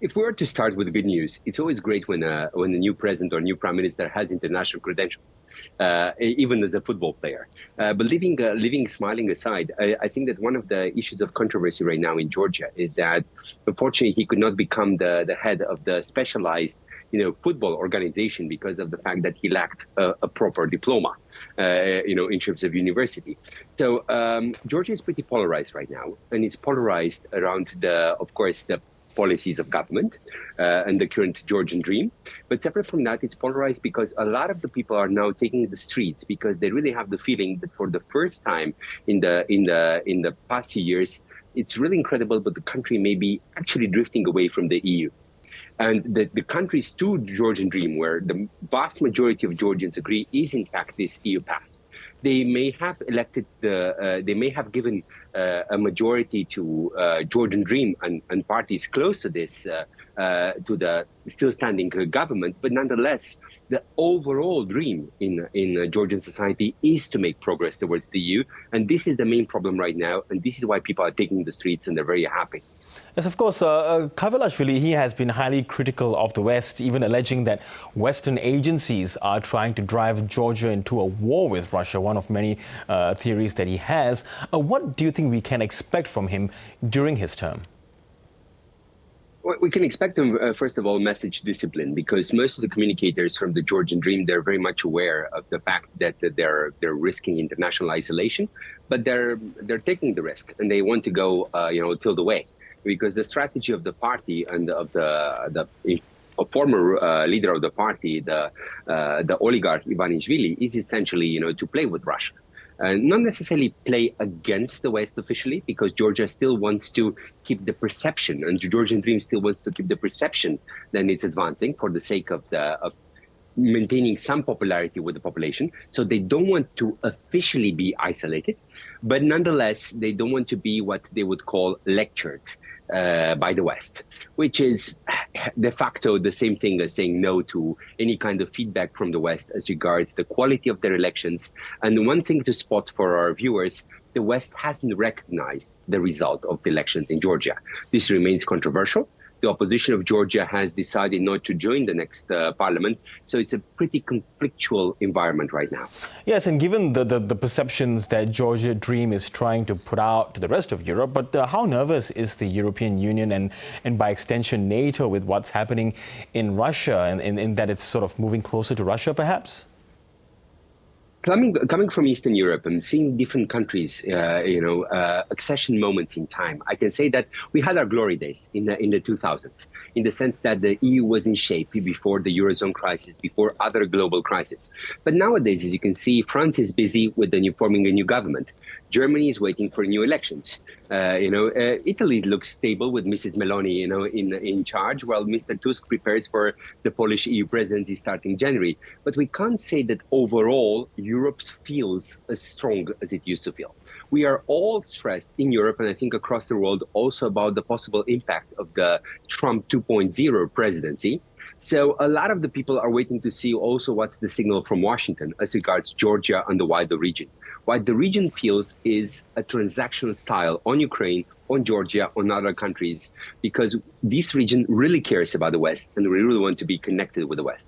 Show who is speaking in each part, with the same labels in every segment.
Speaker 1: If we were to start with good news, it's always great when a new president or new prime minister has international credentials, even as a football player. But leaving smiling aside, I think that one of the issues of controversy right now in Georgia is that, unfortunately, he could not become the head of the specialized, football organization because of the fact that he lacked a proper diploma, in terms of university. So Georgia is pretty polarized right now, and it's polarized around of course, the policies of government and the current Georgian dream. But separate from that, it's polarized because a lot of the people are now taking the streets because they really have the feeling that for the first time in the past few years, it's really incredible, but the country may be actually drifting away from the EU. And the country's true Georgian dream, where the vast majority of Georgians agree, is in fact this EU path. They may have they may have given a majority to Georgian Dream and parties close to this, to the still standing government. But nonetheless, the overall dream in Georgian society is to make progress towards the EU. And this is the main problem right now. And this is why people are taking the streets and they're very happy.
Speaker 2: Yes, of course, Kaivalashvili, he has been highly critical of the West, even alleging that Western agencies are trying to drive Georgia into a war with Russia, one of many theories that he has. What do you think we can expect from him during his term?
Speaker 1: Well, we can expect him, first of all, message discipline, because most of the communicators from the Georgian Dream, they're very much aware of the fact that they're risking international isolation, but they're taking the risk and they want to go, till the way. Because the strategy of the party and of the former leader of the party, the oligarch Ivanishvili, is essentially, to play with Russia. Not necessarily play against the West officially, because Georgia still wants to keep the perception, and the Georgian Dream still wants to keep the perception that it's advancing for the sake of maintaining some popularity with the population. So they don't want to officially be isolated, but nonetheless, they don't want to be what they would call lectured by the West, which is de facto the same thing as saying no to any kind of feedback from the West as regards the quality of their elections. And one thing to spot for our viewers, the West hasn't recognized the result of the elections in Georgia. This remains controversial. The opposition of Georgia has decided not to join the next parliament. So it's a pretty conflictual environment right now.
Speaker 2: Yes, and given the perceptions that Georgia Dream is trying to put out to the rest of Europe, but how nervous is the European Union and by extension NATO with what's happening in Russia and in that it's sort of moving closer to Russia, perhaps?
Speaker 1: Coming from Eastern Europe and seeing different countries, accession moments in time, I can say that we had our glory days in the 2000s, in the sense that the EU was in shape before the Eurozone crisis, before other global crises. But nowadays, as you can see, France is busy with forming a new government. Germany is waiting for new elections. Italy looks stable with Mrs. Meloni, in charge, while Mr. Tusk prepares for the Polish EU presidency starting January. But we can't say that overall Europe feels as strong as it used to feel. We are all stressed in Europe, and I think across the world, also about the possible impact of the Trump 2.0 presidency. So a lot of the people are waiting to see also what's the signal from Washington as regards Georgia and the wider region. What the region feels is a transactional style on Ukraine, on Georgia, on other countries, because this region really cares about the West and we really want to be connected with the West.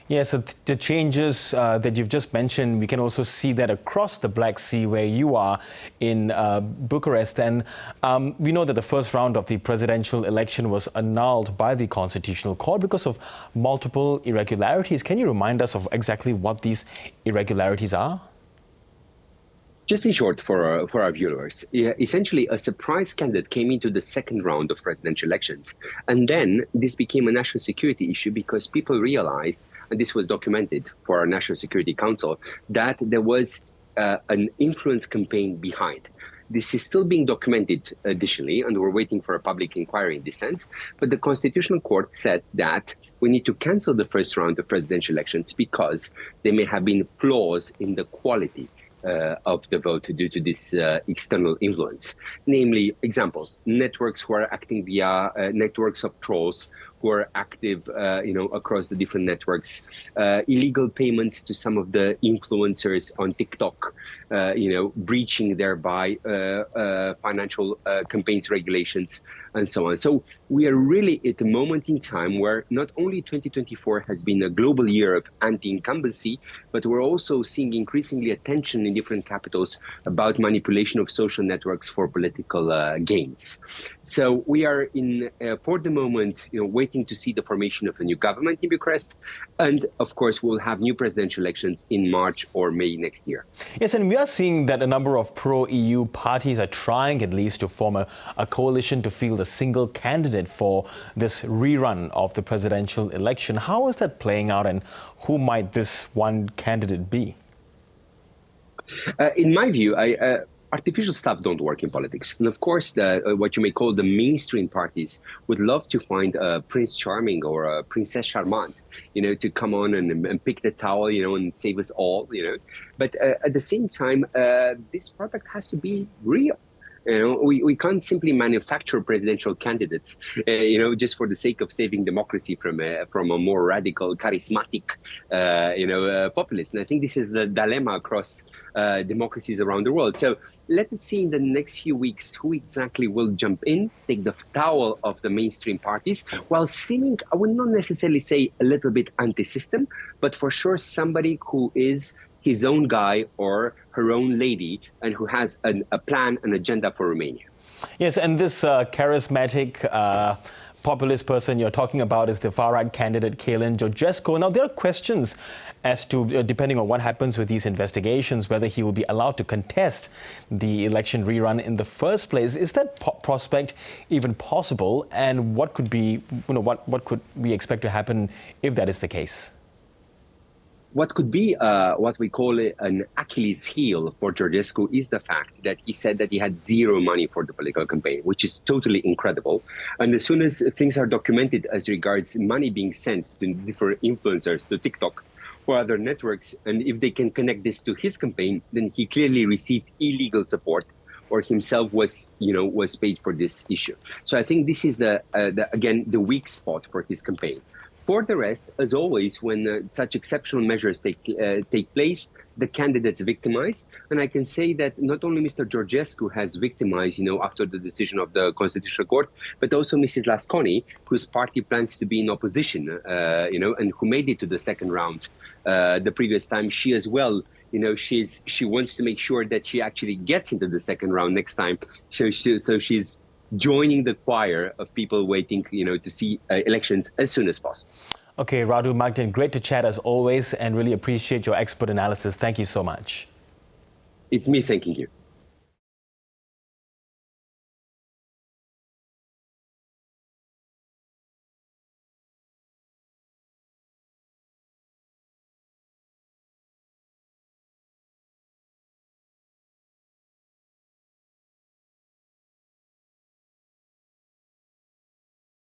Speaker 2: Yes, so the changes that you've just mentioned, we can also see that across the Black Sea where you are in Bucharest. And we know that the first round of the presidential election was annulled by the Constitutional Court because of multiple irregularities. Can you remind us of exactly what these irregularities are?
Speaker 1: Just in short, for our viewers, essentially a surprise candidate came into the second round of presidential elections. And then this became a national security issue because people realized, and this was documented for our National Security Council, that there was an influence campaign behind. This is still being documented additionally, and we're waiting for a public inquiry in this sense. But the Constitutional Court said that we need to cancel the first round of presidential elections because there may have been flaws in the quality of the vote due to this external influence. Namely, examples, networks who are acting via networks of trolls who are active, across the different networks, illegal payments to some of the influencers on TikTok, breaching thereby financial campaigns regulations and so on. So we are really at a moment in time where not only 2024 has been a global year of anti-incumbency, but we're also seeing increasingly attention in different capitals about manipulation of social networks for political gains. So we are in, for the moment, waiting to see the formation of a new government in Bucharest. And of course, we'll have new presidential elections in March or May next year.
Speaker 2: Yes, and we are seeing that a number of pro-EU parties are trying at least to form a coalition to field a single candidate for this rerun of the presidential election. How is that playing out, and who might this one candidate be?
Speaker 1: In my view, artificial stuff don't work in politics. And of course, what you may call the mainstream parties would love to find a Prince Charming or a Princess Charmante, to come on and pick the towel, and save us all, But at the same time, this product has to be real. We can't simply manufacture presidential candidates, just for the sake of saving democracy from a more radical, charismatic, populist. And I think this is the dilemma across democracies around the world. So let us see in the next few weeks who exactly will jump in, take the towel of the mainstream parties, while feeling, I would not necessarily say a little bit anti-system, but for sure somebody who is his own guy or her own lady, and who has a plan, an agenda for Romania.
Speaker 2: Yes, and this charismatic populist person you're talking about is the far-right candidate, Kalen Georgescu. Now, there are questions as to, depending on what happens with these investigations, whether he will be allowed to contest the election rerun in the first place. Is that prospect even possible? And what could be, what could we expect to happen if that is the case?
Speaker 1: What could be what we call an Achilles heel for Georgescu is the fact that he said that he had zero money for the political campaign, which is totally incredible. And as soon as things are documented as regards money being sent to different influencers, to TikTok or other networks, and if they can connect this to his campaign, then he clearly received illegal support, or himself was paid for this issue. So I think this is again the weak spot for his campaign. For the rest, as always, when such exceptional measures take place, the candidates victimize. And I can say that not only Mr. Georgescu has victimized, after the decision of the Constitutional Court, but also Mrs. Lasconi, whose party plans to be in opposition, and who made it to the second round the previous time. She as well, she wants to make sure that she actually gets into the second round next time. So she's joining the choir of people waiting, to see elections as soon as possible.
Speaker 2: Okay, Radu Magdin, great to chat as always, and really appreciate your expert analysis. Thank you so much.
Speaker 1: It's me thanking you.